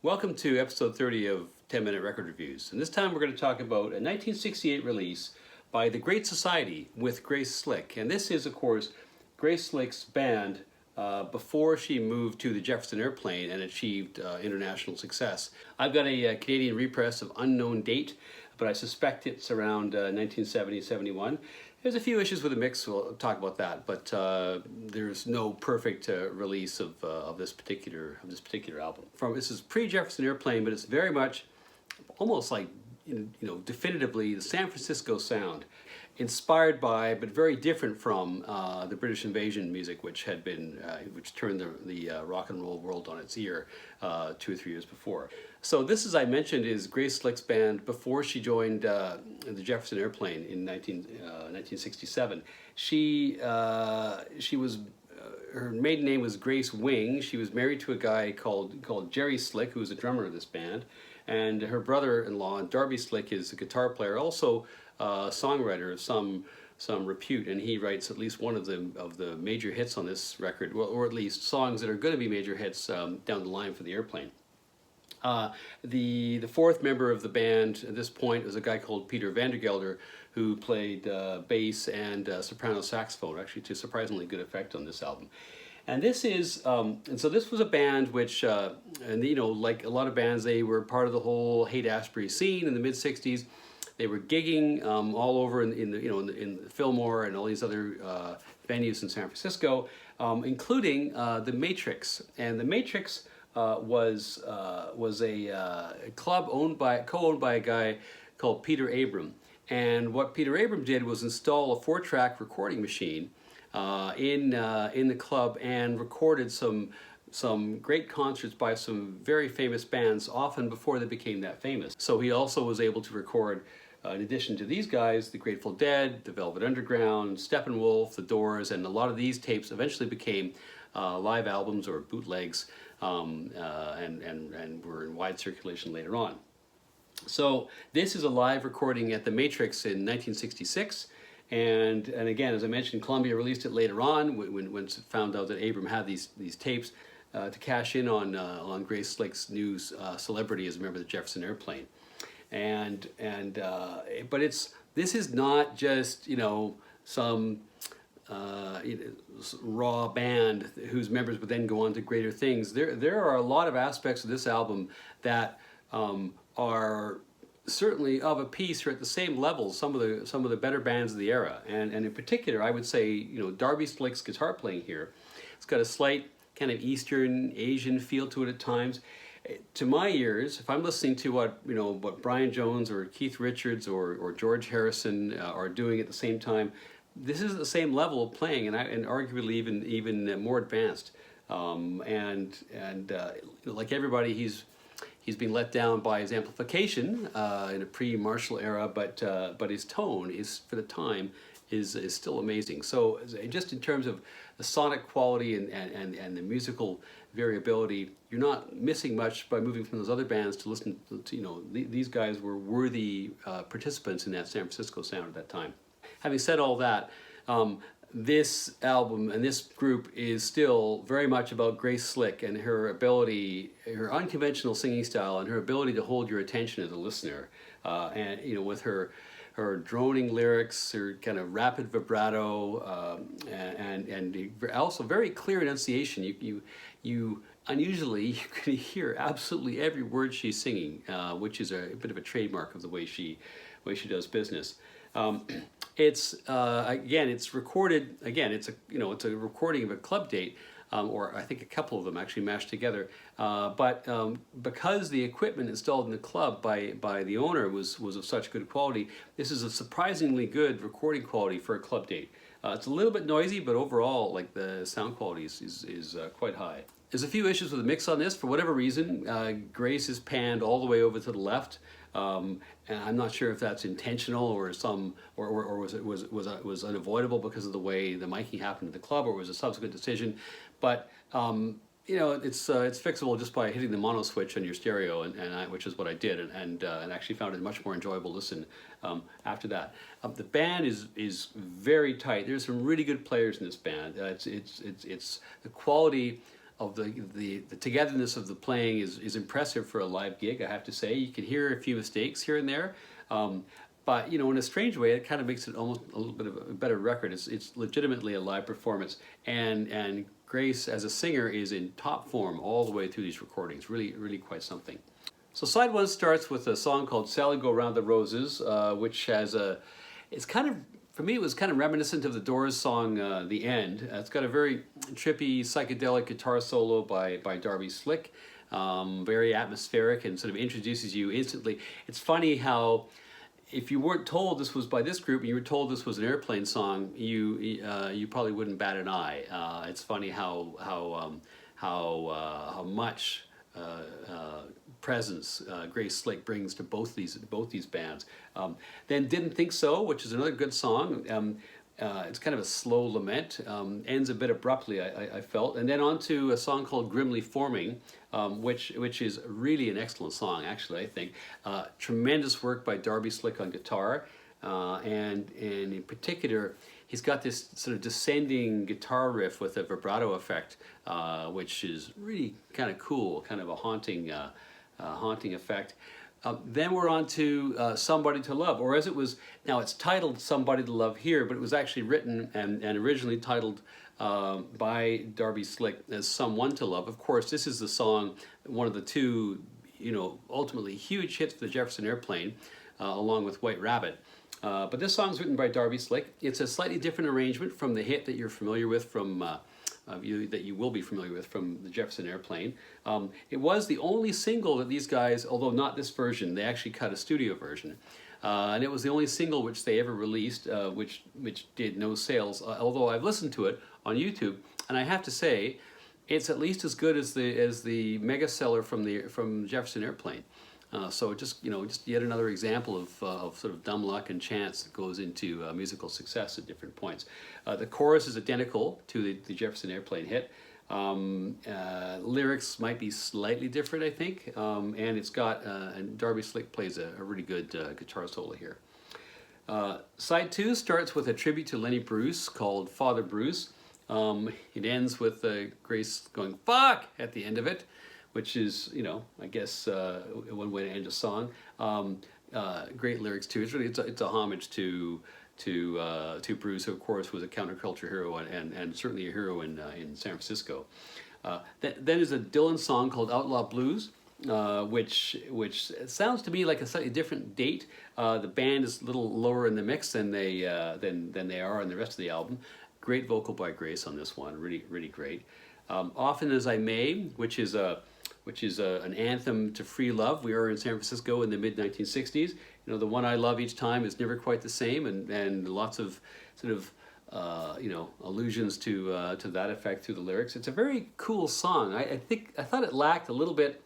Welcome to episode 30 of 10 Minute Record Reviews. And this time we're going to talk about a 1968 release by The Great Society with Grace Slick. And this is, of course, Grace Slick's band before she moved to the Jefferson Airplane and achieved international success. I've got a Canadian repress of unknown date, but I suspect it's around 1970-71. There's a few issues with the mix, we'll talk about that, but there's no perfect release of this particular album. This is pre-Jefferson Airplane, but it's very much almost like definitively the San Francisco sound, inspired by but very different from the British invasion music, which had been which turned the rock and roll world on its ear 2 or 3 years before. So this, as I mentioned, is Grace Slick's band before she joined the Jefferson Airplane in 1967. She was her maiden name was Grace Wing. She was married to a guy called Jerry Slick, who was a drummer of this band, and her brother-in-law Darby Slick is a guitar player, also a songwriter of some repute, and he writes at least one of the major hits on this record, or at least songs that are going to be major hits down the line for the Airplane. The fourth member of the band at this point was a guy called Peter Vandergelder, who played bass and soprano saxophone, actually to surprisingly good effect on this album. And this is, and so this was a band which, like a lot of bands, they were part of the whole Haight-Ashbury scene in the mid-60s. They were gigging all over in the Fillmore and all these other venues in San Francisco, including the Matrix. And the Matrix was a club co-owned by a guy called Peter Abram. And what Peter Abram did was install a 4-track recording machine in the club and recorded some great concerts by some very famous bands, often before they became that famous. So he also was able to record, in addition to these guys, the Grateful Dead, the Velvet Underground, Steppenwolf, the Doors, and a lot of these tapes eventually became live albums or bootlegs, and were in wide circulation later on. So this is a live recording at the Matrix in 1966, and again, as I mentioned, Columbia released it later on when it found out that Abram had these tapes to cash in on Grace Slick's new celebrity as a member of the Jefferson Airplane. But this is not just some raw band whose members would then go on to greater things. There are a lot of aspects of this album that are certainly of a piece or at the same level some of the better bands of the era, and in particular I would say Darby Slick's guitar playing here. It's got a slight kind of Eastern Asian feel to it at times. To my ears, if I'm listening to what Brian Jones or Keith Richards or George Harrison are doing at the same time, this is the same level of playing, and arguably even more advanced. Like everybody, he's been let down by his amplification in a pre-Marshall era, but his tone is, for the time, is still amazing. So just in terms of the sonic quality and the musical variability, you're not missing much by moving from those other bands to listen to these guys were worthy participants in that San Francisco sound at that time. Having said all that, this album and this group is still very much about Grace Slick and her ability, her unconventional singing style, and her ability to hold your attention as a listener. And with her droning lyrics, her kind of rapid vibrato, and also very clear enunciation. You unusually can hear absolutely every word she's singing, which is a bit of a trademark of the way she does business. It's recorded again. It's a recording of a club date, or I think a couple of them actually mashed together. But because the equipment installed in the club by the owner was of such good quality, this is a surprisingly good recording quality for a club date. It's a little bit noisy, but overall, like, the sound quality is quite high. There's a few issues with the mix on this. For whatever reason, Grace is panned all the way over to the left. And I'm not sure if that's intentional or was unavoidable because of the way the miking happened at the club, or was a subsequent decision. But it's fixable just by hitting the mono switch on your stereo, which is what I did, and actually found it a much more enjoyable listen after that. The band is very tight. There's some really good players in this band. It's the quality the togetherness of the playing is impressive for a live gig, I have to say. You can hear a few mistakes here and there, but in a strange way, it kind of makes it almost a little bit of a better record. It's legitimately a live performance, and Grace as a singer is in top form all the way through these recordings. Really, really quite something. So side one starts with a song called "Sally Go Round the Roses," which has it's kind of, for me, it was kind of reminiscent of the Doors song, The End. It's got a very trippy, psychedelic guitar solo by Darby Slick, very atmospheric and sort of introduces you instantly. It's funny how, if you weren't told this was by this group and you were told this was an Airplane song, you probably wouldn't bat an eye. It's funny how much presence Grace Slick brings to both these bands. Then Didn't Think So, which is another good song. It's kind of a slow lament, ends a bit abruptly, I felt, and then on to a song called Grimly Forming, which is really an excellent song, actually, I think. Tremendous work by Darby Slick on guitar, and in particular, he's got this sort of descending guitar riff with a vibrato effect, which is really kind of cool, kind of a haunting effect. Then we're on to Somebody to Love, or as it was, now it's titled Somebody to Love here, but it was actually written and originally titled by Darby Slick as Someone to Love. Of course, this is the song, one of the two, ultimately huge hits for the Jefferson Airplane, along with White Rabbit. But this song's written by Darby Slick. It's a slightly different arrangement from the hit that you're familiar with from that you will be familiar with from the Jefferson Airplane. It was the only single that these guys, although not this version, they actually cut a studio version. And it was the only single which they ever released, which did no sales, although I've listened to it on YouTube, and I have to say, it's at least as good as the mega seller from Jefferson Airplane. So just yet another example of sort of dumb luck and chance that goes into musical success at different points. The chorus is identical to the Jefferson Airplane hit. Lyrics might be slightly different, I think, and it's got and Darby Slick plays a really good guitar solo here. Side two starts with a tribute to Lenny Bruce called Father Bruce. It ends with Grace going "fuck" at the end of it, which is, I guess one way to end a song. Great lyrics too. It's a homage to Bruce, who of course was a counterculture hero and certainly a hero in San Francisco. Then there's a Dylan song called Outlaw Blues, which sounds to me like a slightly different date. The band is a little lower in the mix than they are in the rest of the album. Great vocal by Grace on this one, really, really great. Often As I May, which is an anthem to free love. We are in San Francisco in the mid-1960s. The one I love each time is never quite the same, and lots of sort of allusions to that effect through the lyrics. It's a very cool song. I thought it lacked a little bit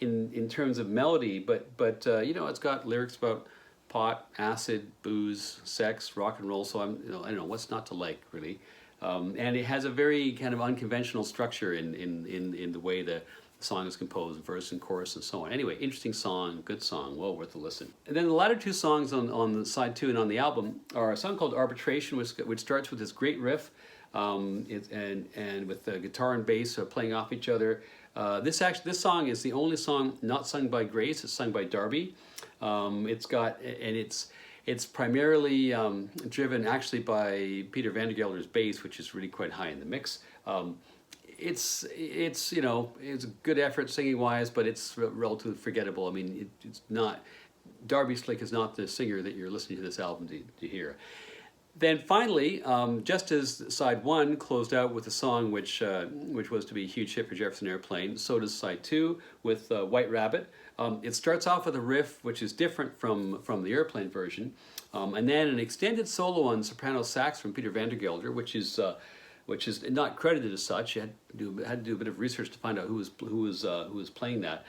in terms of melody, but it's got lyrics about pot, acid, booze, sex, rock and roll. So I don't know what's not to like, really. And it has a very kind of unconventional structure in the way the song is composed, verse and chorus and so on. Anyway, interesting song, good song, well worth a listen. And then the latter two songs on the side two and on the album are a song called Arbitration, which starts with this great riff, and with the guitar and bass playing off each other. This song is the only song not sung by Grace. It's sung by Darby. It's primarily driven actually by Peter Vandergelder's bass, which is really quite high in the mix. It's a good effort singing wise, but it's relatively forgettable. I mean, it's not, Darby Slick is not the singer that you're listening to this album to hear. Then finally, just as side one closed out with a song which was to be a huge hit for Jefferson Airplane, so does side two with White Rabbit. It starts off with a riff which is different from the Airplane version, and then an extended solo on soprano sax from Peter Vandergelder, which is not credited as such. You had to do a bit of research to find out who was playing that,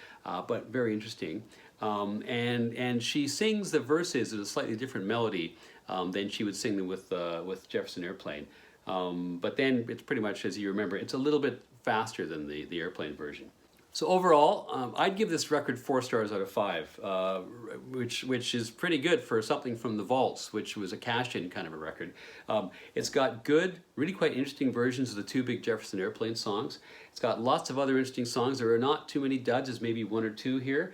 but very interesting. And she sings the verses in a slightly different melody than she would sing them with Jefferson Airplane. But then it's pretty much, as you remember, it's a little bit faster than the Airplane version. So overall, I'd give this record 4 stars out of 5, which is pretty good for something from the Vaults, which was a cash-in kind of a record. It's got good, really quite interesting versions of the 2 Big Jefferson Airplane songs. It's got lots of other interesting songs. There are not too many duds, there's maybe 1 or 2 here.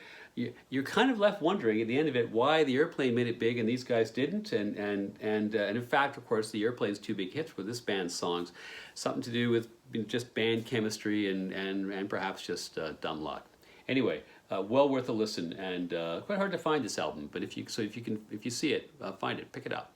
You're kind of left wondering at the end of it why the Airplane made it big and these guys didn't. And in fact, of course, the Airplane's 2 big hits were this band's songs. Something to do with just band chemistry and perhaps just dumb luck. Anyway, well worth a listen, and quite hard to find this album. But if you see it, find it, pick it up.